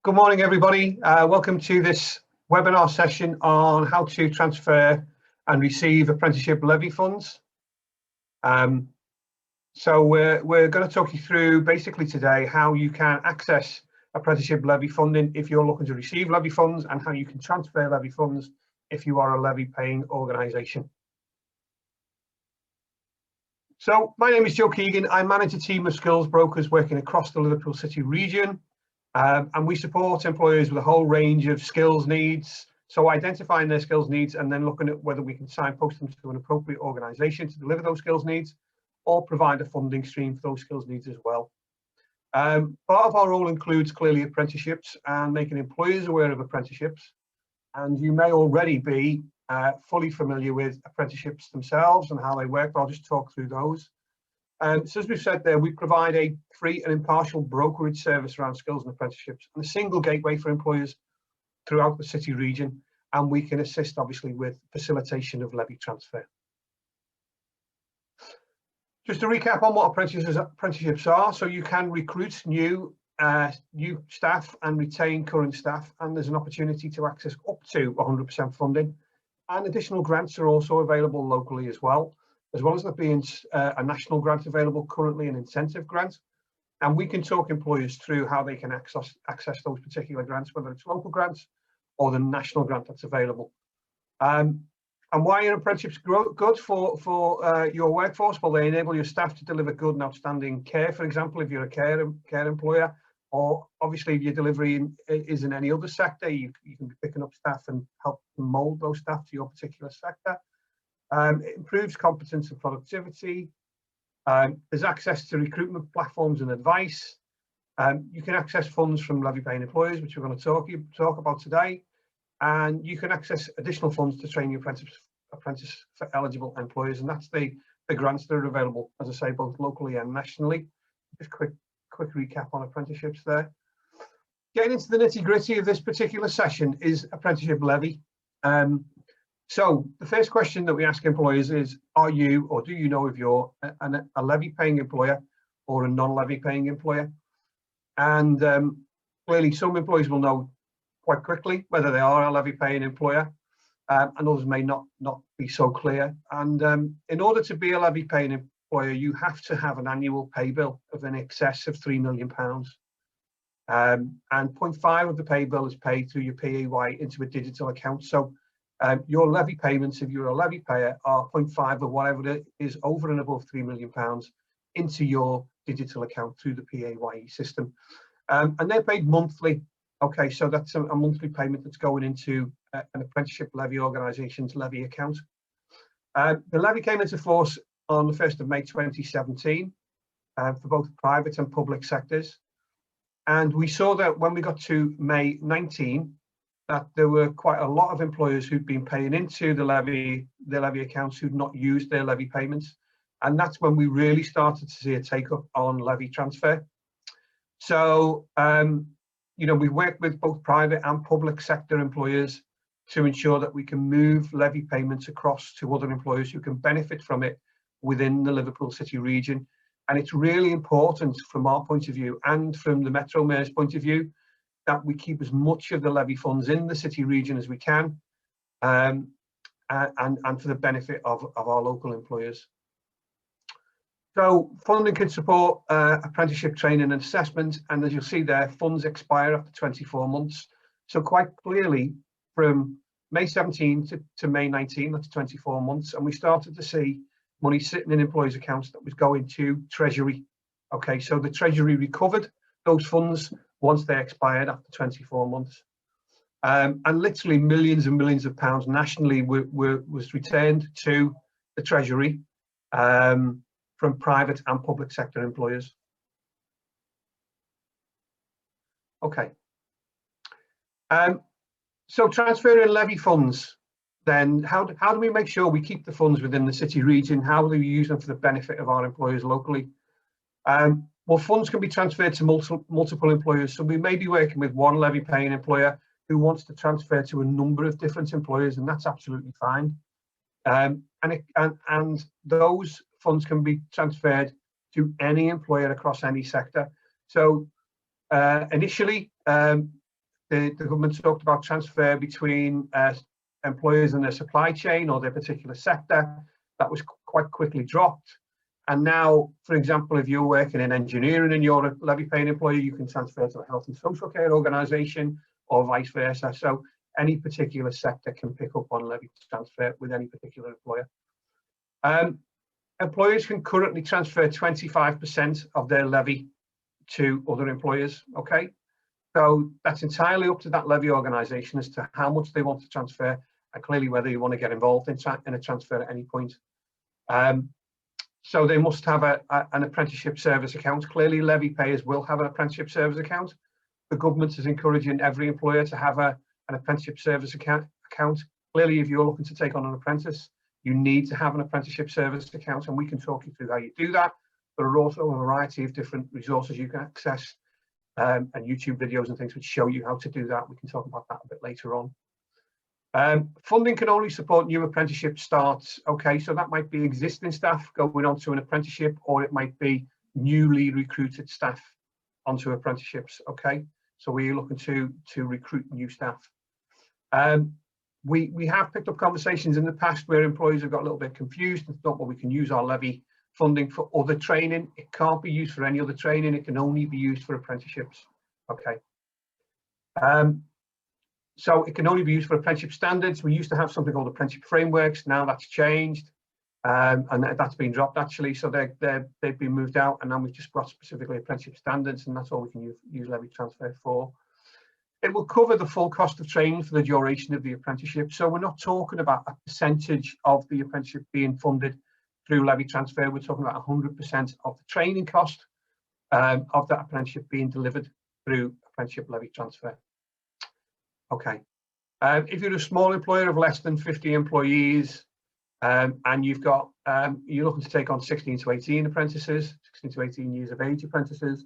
Good morning, everybody. Welcome to this webinar session on how to transfer and receive apprenticeship levy funds. So we're going to talk you through basically today how you can access apprenticeship levy funding if you're looking to receive levy funds, and how you can transfer levy funds if you are a levy paying organisation. So my name is Joe Keegan. I manage a team of skills brokers working across the Liverpool City region. And we support employers with a whole range of skills needs. So identifying their skills needs and then looking at whether we can signpost them to an appropriate organisation to deliver those skills needs, or provide a funding stream for those skills needs as well. Part of our role includes clearly apprenticeships and making employers aware of apprenticeships. And you may already be fully familiar with apprenticeships themselves and how they work, but I'll just talk through those. So as we've said there, we provide a free and impartial brokerage service around skills and apprenticeships, and a single gateway for employers throughout the city region, and we can assist obviously with facilitation of levy transfer. Just to recap on what apprenticeships are, so you can recruit new staff and retain current staff, and there's an opportunity to access up to 100% funding, and additional grants are also available locally as well as there being a national grant available currently, an incentive grant. And we can talk employers through how they can access those particular grants, whether it's local grants or the national grant that's available. And why are apprenticeships good for your workforce? Well, they enable your staff to deliver good and outstanding care. For example, if you're a care employer, or obviously if your delivery is in any other sector, you can be picking up staff and help mould those staff to your particular sector. It improves competence and productivity. There's access to recruitment platforms and advice. You can access funds from levy paying employers, which we're going to talk about today. And you can access additional funds to train your apprentice for eligible employers. And that's the grants that are available, as I say, both locally and nationally. Just quick recap on apprenticeships there. Getting into the nitty gritty of this particular session is apprenticeship levy. So the first question that we ask employers is, are you, or do you know if you're a levy paying employer or a non-levy paying employer? And clearly some employers will know quite quickly whether they are a levy paying employer, and others may not be so clear. And in order to be a levy paying employer, you have to have an annual pay bill of in excess of £3 million. And 0.5 of the pay bill is paid through your PAY into a digital account. So your levy payments, if you're a levy payer, are 0.5 of whatever it is over and above £3 million into your digital account through the PAYE system. And they're paid monthly. Okay, so that's a monthly payment that's going into an apprenticeship levy organisation's levy account. The levy came into force on the 1st of May 2017 for both private and public sectors. And we saw that when we got to May 19, that there were quite a lot of employers who'd been paying into the levy accounts who'd not used their levy payments. And that's when we really started to see a take up on levy transfer. So, we work with both private and public sector employers to ensure that we can move levy payments across to other employers who can benefit from it within the Liverpool City region. And it's really important from our point of view and from the Metro Mayor's point of view that we keep as much of the levy funds in the city region as we can, and for the benefit of our local employers. So funding can support apprenticeship training and assessment, and as you'll see there, funds expire after 24 months. So quite clearly from May 17 to May 19, that's 24 months, and we started to see money sitting in employers' accounts that was going to Treasury. Okay, so the Treasury recovered those funds once they expired after 24 months. And literally millions and millions of pounds nationally was returned to the Treasury from private and public sector employers. Okay. So transferring levy funds, then how do we make sure we keep the funds within the city region? How do we use them for the benefit of our employers locally? Well, funds can be transferred to multiple employers. So we may be working with one levy paying employer who wants to transfer to a number of different employers, and that's absolutely fine. And those funds can be transferred to any employer across any sector. So initially, the government talked about transfer between employers and their supply chain or their particular sector. That was quite quickly dropped. And now, for example, if you're working in engineering and you're a levy paying employer, you can transfer to a health and social care organisation or vice versa. So any particular sector can pick up on levy transfer with any particular employer. Employers can currently transfer 25% of their levy to other employers, okay? So that's entirely up to that levy organisation as to how much they want to transfer and clearly whether you want to get involved in a transfer at any point. So they must have an apprenticeship service account. Clearly levy payers will have an apprenticeship service account. The government is encouraging every employer to have an apprenticeship service account. Clearly, if you're looking to take on an apprentice, you need to have an apprenticeship service account, and we can talk you through how you do that. There are also a variety of different resources you can access and YouTube videos and things which show you how to do that. We can talk about that a bit later on. Funding can only support new apprenticeship starts. Okay, so that might be existing staff going on to an apprenticeship, or it might be newly recruited staff onto apprenticeships. Okay, so we're looking to recruit new staff. We have picked up conversations in the past where employees have got a little bit confused and thought, well, we can use our levy funding for other training. It can't be used for any other training. It can only be used for apprenticeships. Okay. So it can only be used for apprenticeship standards. We used to have something called apprenticeship frameworks. Now that's changed, and that's been dropped actually. So they've been moved out, and now we've just got specifically apprenticeship standards, and that's all we can use levy transfer for. It will cover the full cost of training for the duration of the apprenticeship. So we're not talking about a percentage of the apprenticeship being funded through levy transfer. We're talking about 100% of the training cost of that apprenticeship being delivered through apprenticeship levy transfer. Okay, if you're a small employer of less than 50 employees and you've got, you're looking to take on 16 to 18 apprentices, 16 to 18 years of age apprentices,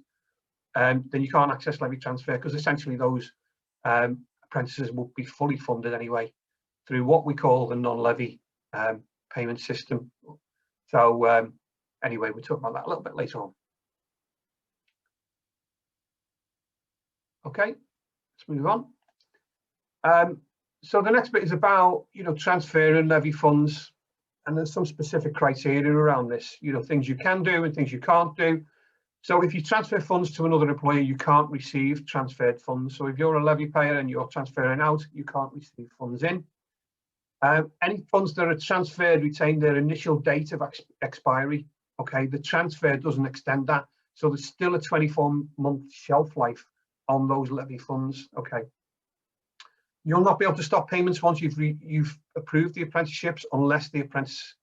then you can't access levy transfer because essentially those apprentices will be fully funded anyway through what we call the non-levy payment system. So anyway, we'll talk about that a little bit later on. Okay, let's move on. So the next bit is about, transferring levy funds, and there's some specific criteria around this, things you can do and things you can't do. So if you transfer funds to another employer, you can't receive transferred funds. So if you're a levy payer and you're transferring out, you can't receive funds in. Any funds that are transferred retain their initial date of expiry. Okay, the transfer doesn't extend that. So there's still a 24-month shelf life on those levy funds. Okay. You'll not be able to stop payments once you've approved the apprenticeships unless the apprentice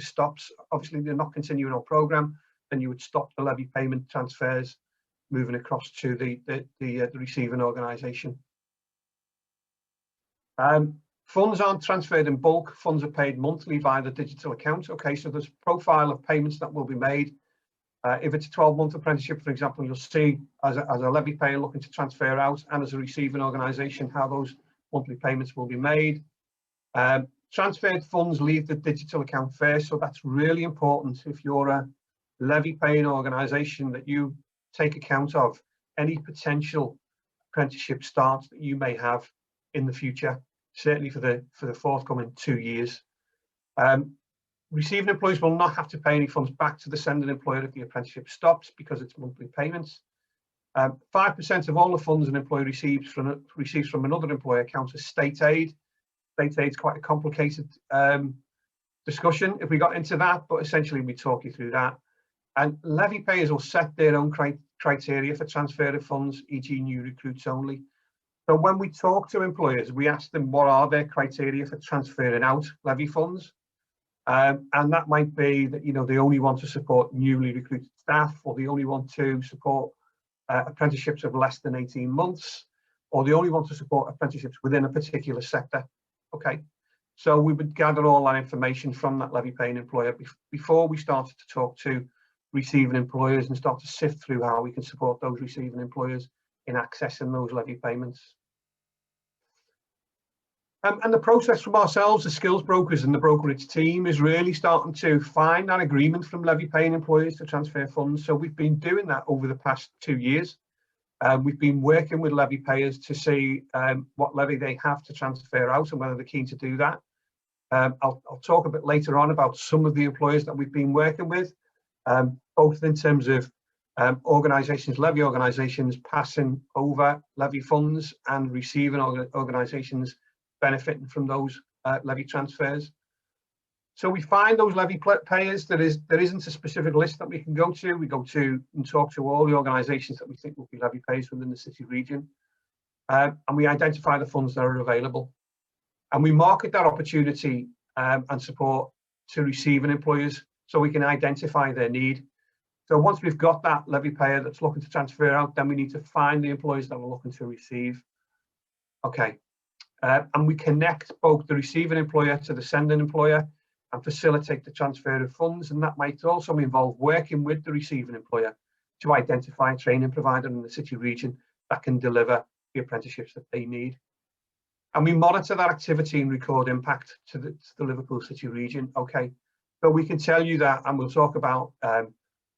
stops. Obviously, they're not continuing on programme, then you would stop the levy payment transfers moving across to the receiving organisation. Funds aren't transferred in bulk. Funds are paid monthly via the digital account. Okay, so there's a profile of payments that will be made. If it's a 12-month apprenticeship, for example, you'll see as a levy payer looking to transfer out and as a receiving organisation how those monthly payments will be made. Transferred funds leave the digital account first, so that's really important if you're a levy paying organisation, that you take account of any potential apprenticeship starts that you may have in the future, certainly for the forthcoming 2 years. Receiving employees will not have to pay any funds back to the sending employer if the apprenticeship stops because it's monthly payments. 5% of all the funds an employer receives from another employer counts as state aid. State aid is quite a complicated discussion if we got into that, but essentially we talk you through that. And levy payers will set their own criteria for transfer of funds, e.g. new recruits only. So when we talk to employers, we ask them what are their criteria for transferring out levy funds. And that might be that, they only want to support newly recruited staff, or they only want to support apprenticeships of less than 18 months, or they only want to support apprenticeships within a particular sector. Okay, so we would gather all that information from that levy paying employer before we started to talk to receiving employers and start to sift through how we can support those receiving employers in accessing those levy payments. And the process from ourselves, the skills brokers and the brokerage team, is really starting to find that agreement from levy paying employers to transfer funds. So we've been doing that over the past 2 years. We've been working with levy payers to see what levy they have to transfer out and whether they're keen to do that. I'll talk a bit later on about some of the employers that we've been working with, both in terms of levy organisations passing over levy funds and receiving organisations benefiting from those levy transfers. So we find those levy payers. There isn't a specific list that we can go to. We go to and talk to all the organisations that we think will be levy payers within the city region, and we identify the funds that are available. And we market that opportunity and support to receiving employers so we can identify their need. So once we've got that levy payer that's looking to transfer out, then we need to find the employers that are looking to receive. Okay, and we connect both the receiving employer to the sending employer and facilitate the transfer of funds. And that might also involve working with the receiving employer to identify a training provider in the city region that can deliver the apprenticeships that they need. And we monitor that activity and record impact to the Liverpool City region. Okay, so we can tell you that, and we'll talk about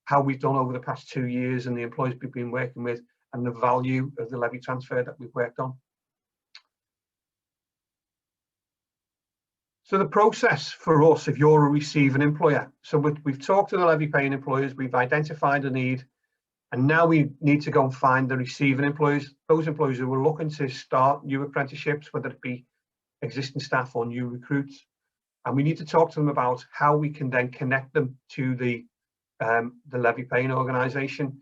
how we've done over the past 2 years and the employees we've been working with and the value of the levy transfer that we've worked on. So the process for us, if you're a receiving employer, so we've talked to the levy paying employers, we've identified a need, and now we need to go and find the receiving employers, those employers who are looking to start new apprenticeships, whether it be existing staff or new recruits. And we need to talk to them about how we can then connect them to the levy paying organisation.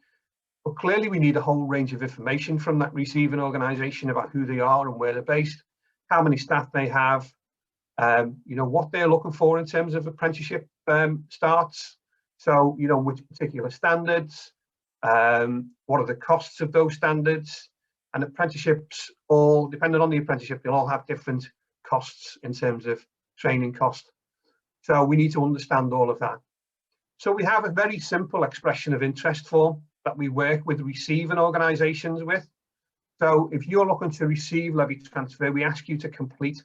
But clearly we need a whole range of information from that receiving organisation about who they are and where they're based, how many staff they have, you know, what they're looking for in terms of apprenticeship starts. So, you know, which particular standards, what are the costs of those standards, and apprenticeships, all depending on the apprenticeship, they'll all have different costs in terms of training cost. So we need to understand all of that. So we have a very simple expression of interest form that we work with receiving organisations with. So if you're looking to receive levy transfer, we ask you to complete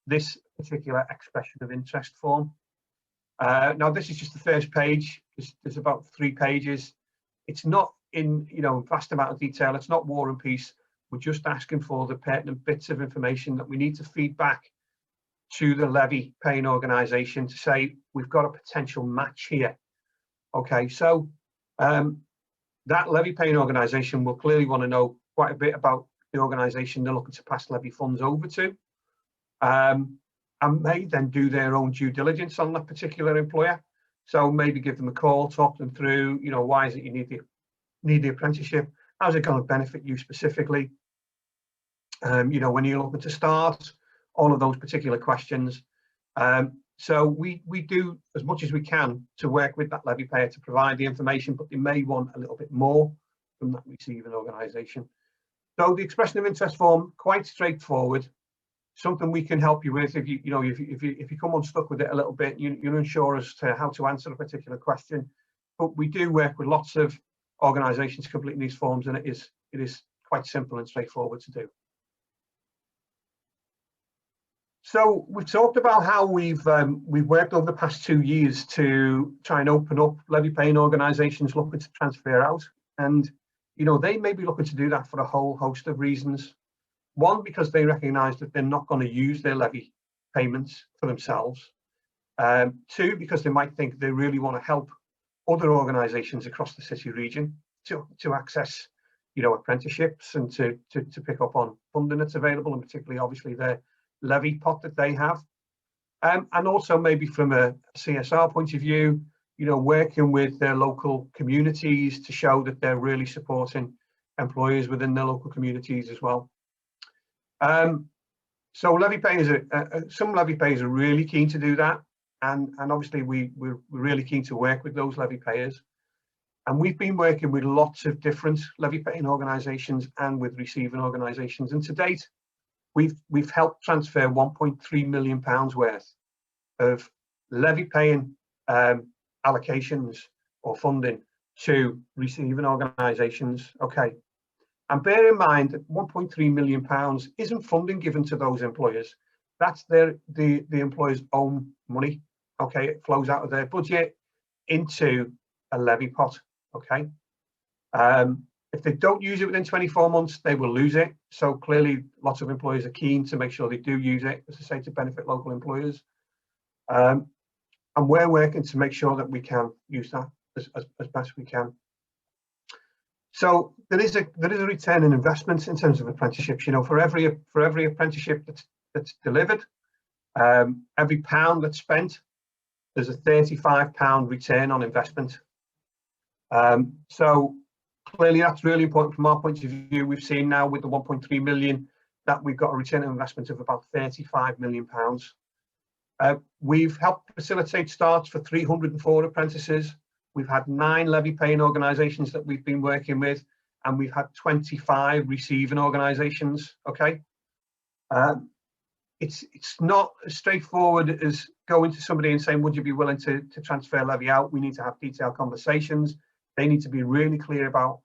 this particular expression of interest form. Now this is just the first page. There's about 3 pages. It's not in, you know, vast amount of detail. It's not war and peace. We're just asking for the pertinent bits of information that we need to feed back to the levy paying organisation to say we've got a potential match here. Okay, so that levy paying organisation will clearly want to know quite a bit about the organisation they're looking to pass levy funds over to, and may then do their own due diligence on that particular employer. So maybe give them a call, talk them through, you know, why is it you need the apprenticeship? How's it going to benefit you specifically? You know, when you're looking to start, all of those particular questions. So we do as much as we can to work with that levy payer to provide the information, but they may want a little bit more from that receiving organisation. So the expression of interest form, quite straightforward, something we can help you with if you come unstuck with it a little bit, you're unsure as to how to answer a particular question. But we do work with lots of organisations completing these forms, and it is quite simple and straightforward to do. So we've talked about how we've worked over the past 2 years to try and open up levy paying organisations looking to transfer out, and you know, they may be looking to do that for a whole host of reasons. One, because they recognise that they're not going to use their levy payments for themselves. 2, because they might think they really want to help other organisations across the city region to access, you know, apprenticeships and to pick up on funding that's available, and particularly obviously their levy pot that they have. And also maybe from a CSR point of view, you know, working with their local communities to show that they're really supporting employers within their local communities as well. So levy payers some levy payers are really keen to do that, and obviously we're really keen to work with those levy payers, and we've been working with lots of different levy paying organisations and with receiving organisations, and to date we've helped transfer £1.3 million worth of levy paying allocations or funding to receiving organisations. Okay. And bear in mind that £1.3 million isn't funding given to those employers. That's the employer's own money. Okay, it flows out of their budget into a levy pot. Okay, If they don't use it within 24 months, they will lose it. So clearly, lots of employers are keen to make sure they do use it, as I say, to benefit local employers. And we're working to make sure that we can use that as best we can. So there is a return on investment in terms of apprenticeships. You know, for every apprenticeship that's delivered, every pound that's spent, there's a £35 return on investment. So clearly that's really important from our point of view. We've seen now with the 1.3 million that we've got a return on investment of about £35 million. We've helped facilitate starts for 304 apprentices. We've had 9 levy paying organisations that we've been working with, and we've had 25 receiving organisations. Okay, it's not as straightforward as going to somebody and saying, would you be willing to transfer levy out? We need to have detailed conversations. They need to be really clear about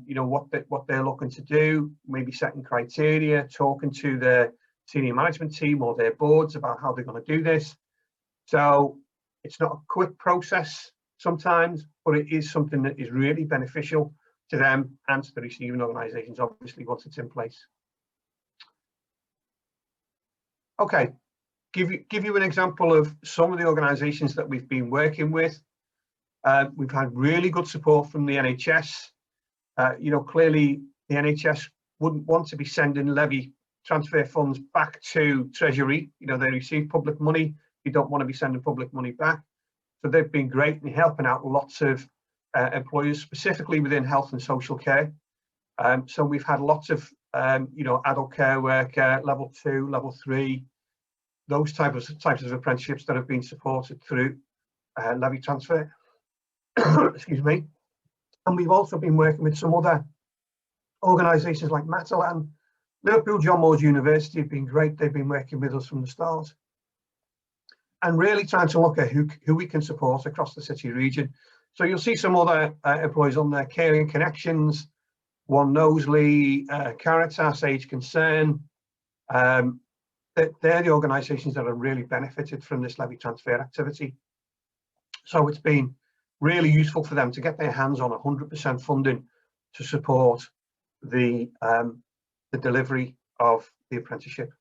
you know, what they're looking to do, maybe setting criteria, talking to their senior management team or their boards about how they're going to do this. So it's not a quick process sometimes, but it is something that is really beneficial to them and to the receiving organisations, obviously, once it's in place. Okay, give you an example of some of the organisations that we've been working with. We've had really good support from the NHS. You know, clearly the NHS wouldn't want to be sending levy transfer funds back to Treasury. You know, they receive public money. You don't want to be sending public money back. So they've been great in helping out lots of employers, specifically within health and social care. So we've had lots of, you know, adult care worker, level 2, level 3, those types of apprenticeships that have been supported through levy transfer. Excuse me. And we've also been working with some other organisations like Matalan. Liverpool John Moores University have been great. They've been working with us from the start and really trying to look at who we can support across the city region. So you'll see some other employees on there: Caring Connections, One Knowsley, Caritas, Age Concern. They're the organisations that have really benefited from this levy transfer activity. So it's been really useful for them to get their hands on 100% funding to support the delivery of the apprenticeship.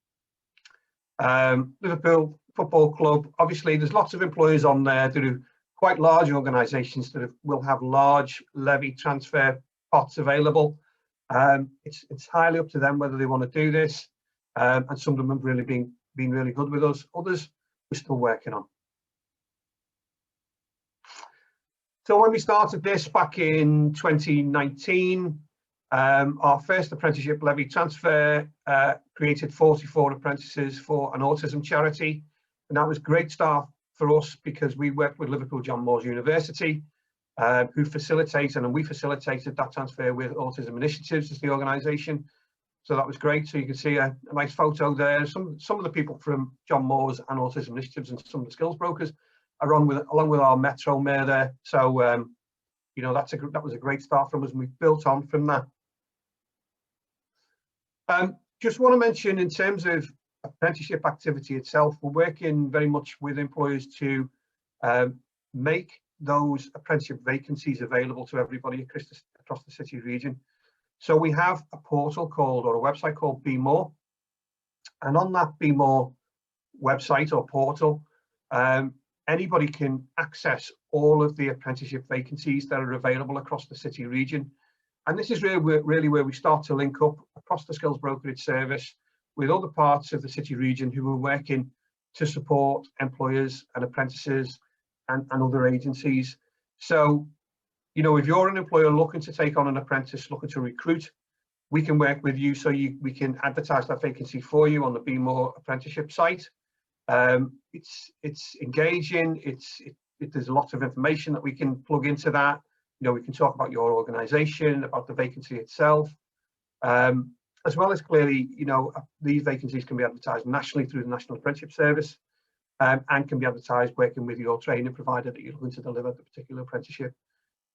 Liverpool Football Club, obviously there's lots of employers on there that are quite large organisations that will have large levy transfer pots available. It's entirely up to them whether they want to do this, and some of them have really been really good with us. Others we're still working on. So when we started this back in 2019, our first apprenticeship levy transfer created 44 apprentices for an autism charity, and that was great start for us because we worked with Liverpool John Moores University, who facilitated, and we facilitated that transfer with Autism Initiatives as the organisation. So that was great. So you can see a nice photo there. Some of the people from John Moores and Autism Initiatives and some of the skills brokers are on with, along with our Metro Mayor there. So you know, that was a great start from us, and we've built on from that. Just want to mention, in terms of apprenticeship activity itself, we're working very much with employers to make those apprenticeship vacancies available to everybody across the city region. So we have a portal called, or a website called Be More, and on that Be More website or portal, anybody can access all of the apprenticeship vacancies that are available across the city region. And this is really where we start to link up across the skills brokerage service with other parts of the city region who are working to support employers and apprentices and other agencies. So, you know, if you're an employer looking to take on an apprentice, looking to recruit, we can work with you, so we can advertise that vacancy for you on the Be More apprenticeship site. It's engaging. There's lots of information that we can plug into that. You know, we can talk about your organisation, about the vacancy itself, as well as clearly, you know, these vacancies can be advertised nationally through the National Apprenticeship Service, and can be advertised working with your training provider that you're looking to deliver the particular apprenticeship.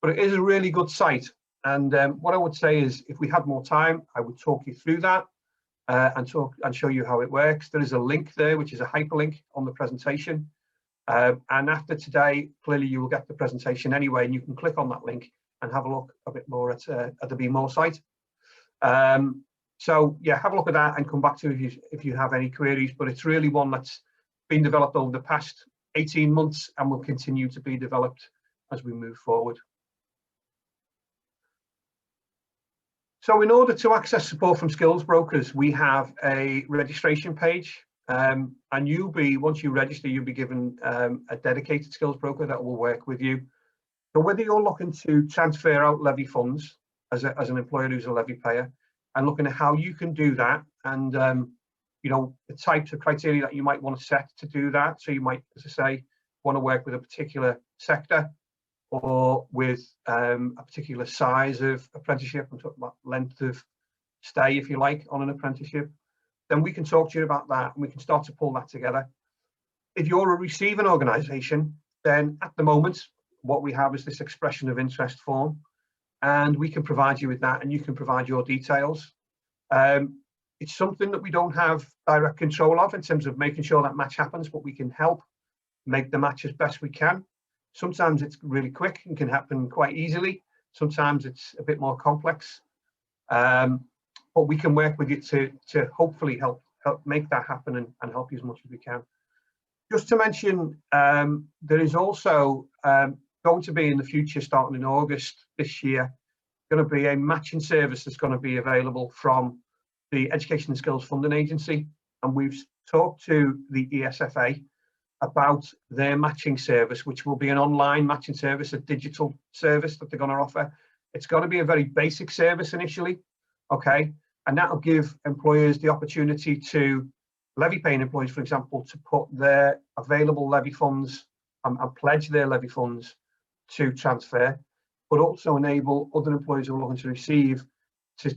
But it is a really good site, and what I would say is, if we had more time, I would talk you through that and show you how it works. There is a link there, which is a hyperlink on the presentation. And after today, clearly you will get the presentation anyway, and you can click on that link and have a look a bit more at the Be More site. So yeah, have a look at that and come back to if you have any queries. But it's really one that's been developed over the past 18 months and will continue to be developed as we move forward. So in order to access support from skills brokers, we have a registration page, and once you register, you'll be given a dedicated skills broker that will work with you. So whether you're looking to transfer out levy funds as an employer who's a levy payer, and looking at how you can do that, and the types of criteria that you might want to set to do that. So you might, as I say, want to work with a particular sector or with a particular size of apprenticeship. I'm talking about length of stay, if you like, on an apprenticeship. Then we can talk to you about that, and we can start to pull that together. If you're a receiving organisation, then at the moment, what we have is this expression of interest form, and we can provide you with that, and you can provide your details. It's something that we don't have direct control of in terms of making sure that match happens, but we can help make the match as best we can. Sometimes it's really quick and can happen quite easily. Sometimes it's a bit more complex, but we can work with you to hopefully help make that happen and help you as much as we can. Just to mention, there is also going to be in the future, starting in August this year, going to be a matching service that's going to be available from the Education and Skills Funding Agency, and we've talked to the ESFA about their matching service, which will be an online matching service, a digital service that they're going to offer. It's going to be a very basic service initially, okay, and that will give employers the opportunity to, levy paying employees, for example, to put their available levy funds and pledge their levy funds to transfer, but also enable other employers who are looking to receive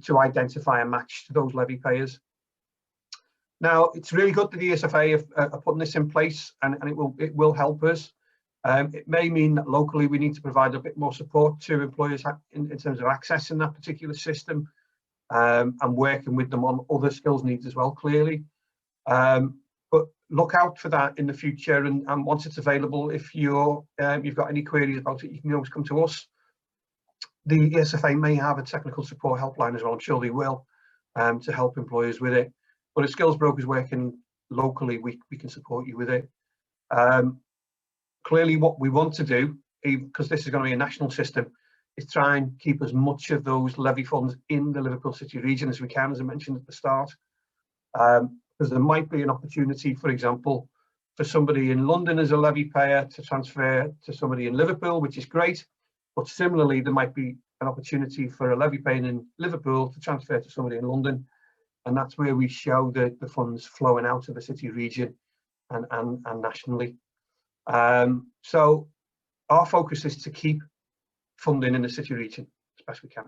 to identify a match to those levy payers. Now, it's really good that the ESFA are putting this in place, and it will help us. It may mean that locally we need to provide a bit more support to employers in terms of accessing that particular system, and working with them on other skills needs as well, clearly. But look out for that in the future, and once it's available, if you've got any queries about it, you can always come to us. The ESFA may have a technical support helpline as well, I'm sure they will, to help employers with it. But if skills brokers working locally, we can support you with it. Clearly what we want to do, because this is going to be a national system, is try and keep as much of those levy funds in the Liverpool City region as we can, as I mentioned at the start. Because there might be an opportunity, for example, for somebody in London as a levy payer to transfer to somebody in Liverpool, which is great. But similarly, there might be an opportunity for a levy payer in Liverpool to transfer to somebody in London. And that's where we show the funds flowing out of the city region and nationally. So our focus is to keep funding in the city region as best we can.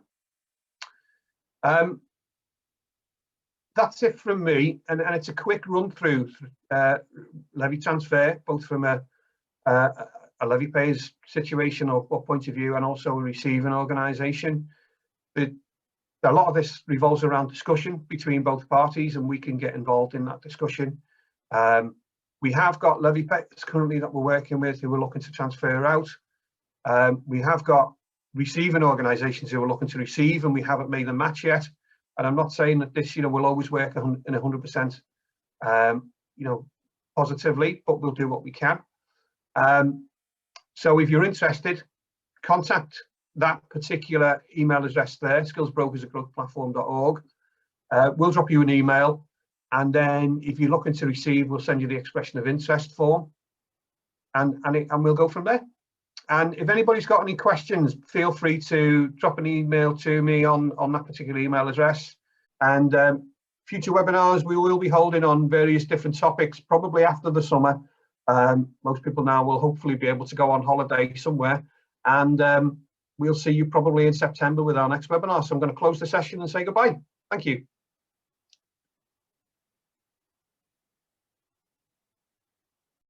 That's it from me, and it's a quick run through levy transfer, both from a levy payer's situation or point of view, and also a receiving organisation. A lot of this revolves around discussion between both parties, and we can get involved in that discussion. We have got levy payers currently that we're working with who are looking to transfer out. We have got receiving organisations who are looking to receive, and we haven't made a match yet. And I'm not saying that this, will always work in 100%, positively, but we'll do what we can. So if you're interested, contact that particular email address there, skillsbrokers@growthplatform.org. We'll drop you an email, and then if you're looking to receive, we'll send you the expression of interest form, and we'll go from there. And if anybody's got any questions, feel free to drop an email to me on that particular email address. And future webinars we will be holding on various different topics, probably after the summer. Most people now will hopefully be able to go on holiday somewhere, and we'll see you probably in September with our next webinar. So I'm going to close the session and say goodbye. Thank you.